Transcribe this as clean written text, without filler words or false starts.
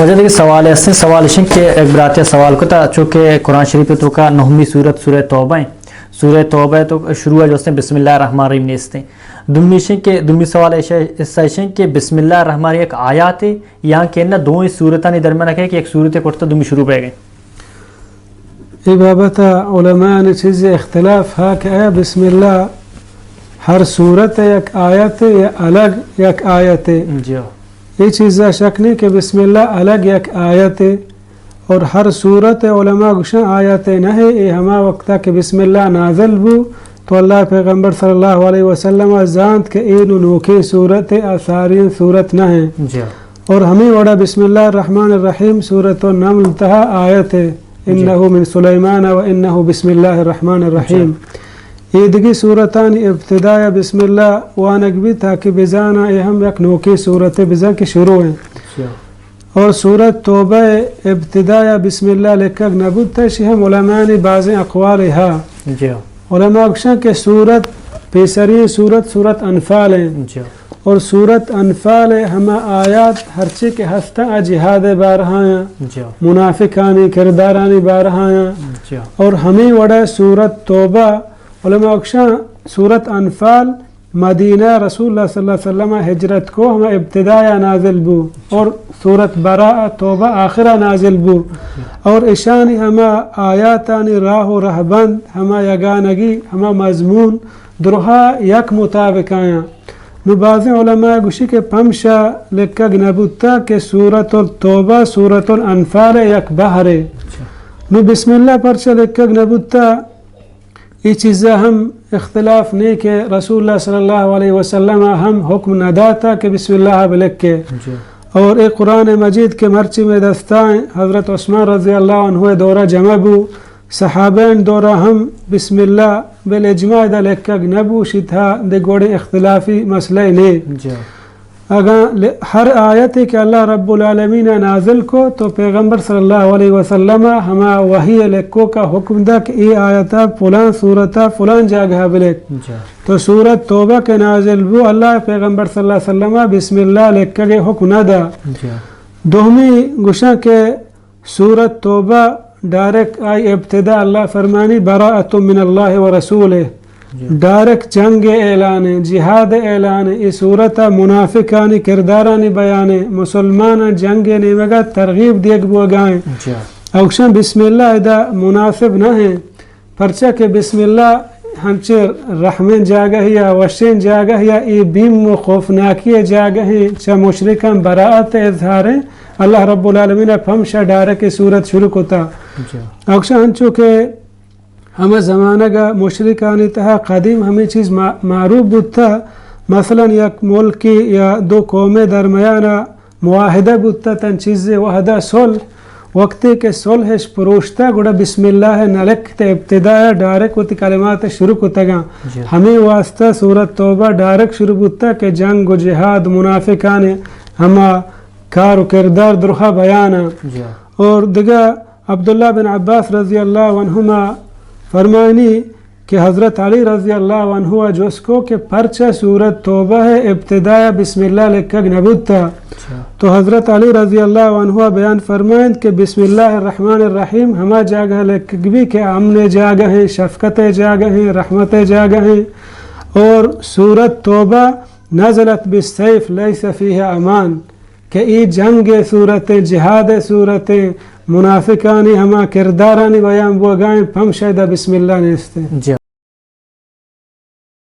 وجہ دیکھیے سوال ایسے سوال اشن کہ ایک براتیہ سوال کو تھا چونکہ قرآن شریف تو کا 9ویں سورت سورہ توبہ ہے. سورہ توبہ ہے تو شروع ہے جو اس نے بسم اللہ الرحمن الرحیم نیستے دمی سوال ایسا اشن کہ بسم اللہ الرحمن الرحیم ایک آیات ہے یہاں کہ نا دو صورتاں نے درمیان رکھے کہ ایک صورت کرتا دمی شروع پہ گئے. ای بابت علماء نے چیز اختلاف ہے کہ بسم اللہ ہر صورت یک آیت یا الگ یک آیت ہے. یہ چیز شک نہیں کہ بسم اللہ الگ یک آیت ہے اور ہر صورت علماء گشن آیت نہ ہے. یہ ہما وقتا کہ بسم اللہ نازل بو تو اللہ پیغمبر صلی اللہ علیہ وسلم زانت کہ این نوکھی صورت آثارین صورت نہ ہے. اور ہمیں وڑا بسم اللہ الرحمن الرحیم سورۃ النمل تہا آیت ہے انہو من سلیمان و انہو بسم اللہ الرحمن الرحیم. یہ دگی صورتان ابتداء بسم اللہ وانک بھی تاکہ بزانا یہ ہم یک نوکی صورت بزان کی شروع ہیں. اور سورت توبہ ابتداء بسم اللہ لکھک نبود تشی ہم علماء نے بعض اقوال ہا علماء اکشن کہ سورت پیسری سورت انفال ہیں اور سورت انفال ہما آیات ہرچی کے ہستہ جہاد بارہاں منافقانی کردارانی بارہاں اور ہمیں وڑا سورت توبہ علماء اکشن سورت انفال مدینہ رسول اللہ صلی اللہ علیہ وسلم ہجرت کو ہما ابتداء نازل بو اور سورت براء توبہ آخرہ نازل بو اور اشانی ہما آیاتانی راہ و رہبند ہما یگانگی ہما مضمون درہا یک مطابق آیا. نو بعض علماء گوشی کے پمشا لکھگ نبوتا کہ سورت التوبہ سورت الانفال یک بحرے. نو بسم اللہ پرچہ لکھگ نبوتا یہ چیزیں ہم اختلاف نہیں کہ رسول اللہ صلی اللہ علیہ وسلم ہم حکم نہ داتا کہ بسم اللہ بلکھ کے. اور ایک قرآن مجید کے مرچی میں دستائیں حضرت عثمان رضی اللہ عنہ دورہ جمع بو صحابین دورہ ہم بسم اللہ بالاجماع دا لکھگ نبو شتھا دے گوڑے اختلافی مسئلہ نہیں. اگر ہر آیت کہ اللہ رب العالمین نازل کو تو پیغمبر صلی اللہ علیہ وسلم ہما وحی لکھو کا حکم دا کہ ای آیتا فلان صورتا فلان جاگہ بلک. تو سورت توبہ کے نازل بو اللہ پیغمبر صلی اللہ علیہ وسلم بسم اللہ لکھ کے حکم نہ دا. دومی گشا کہ سورت توبہ ڈائریکٹ آئی ابتدا اللہ فرمانی براءۃ من اللہ و رسولہ ڈائریکٹ جنگ اعلان جہاد اعلان. اس صورت منافقانی کردارانی بیان مسلمان جنگ نیمگا ترغیب دیکھ بو گائیں. اوکشن بسم اللہ ادا مناسب نہ ہیں پرچہ کہ بسم اللہ ہنچے رحمین جاگہ یا وشین جاگہ یا ای بیم و خوفناکی جاگہ ہیں چا مشرکان براعت اظہاریں اللہ رب العالمین پھمشا ڈائریکٹ صورت شروع ہوتا. اوکشن ہنچو کہ ہمیں زمانہ کا مشرکانی تہا قدیم ہمیں چیز معروف بودتا مثلا یک ملکی یا دو قوم درمیانا معاہدہ بودتا تن چیز وحدہ صلح وقتی کہ صلحش پروشتا گوڑا بسم اللہ نلکت ابتداء ڈائریکٹ ہوتی کلمات شروع ہوتا گا. ہمیں واسطہ سورت توبہ ڈائریکٹ شروع ہوتا کہ جنگ و جہاد منافقانی ہما کار و کردار درخہ بیانا. اور دیگا عبداللہ بن عباس رضی اللہ عنہما فرمانی کہ حضرت علی رضی اللہ عنہ جو اس کو کہ پرچہ سورت توبہ ہے ابتداء بسم اللہ لکھگ نبود تھا. تو حضرت علی رضی اللہ عنہ بیان فرمائیں کہ بسم اللہ الرحمن الرحیم ہما جاگہ لکھگ بھی کہ امن جاگہ ہیں شفقت جاگہ ہیں رحمت جاگہ ہیں. اور سورت توبہ نزلت بالسیف لیس فیہ امان کہ ای جنگ صورتیں جہاد صورتیں منافقانی ہما کردارانی بیان بو گائیں پھم شیدہ بسم اللہ نیستے.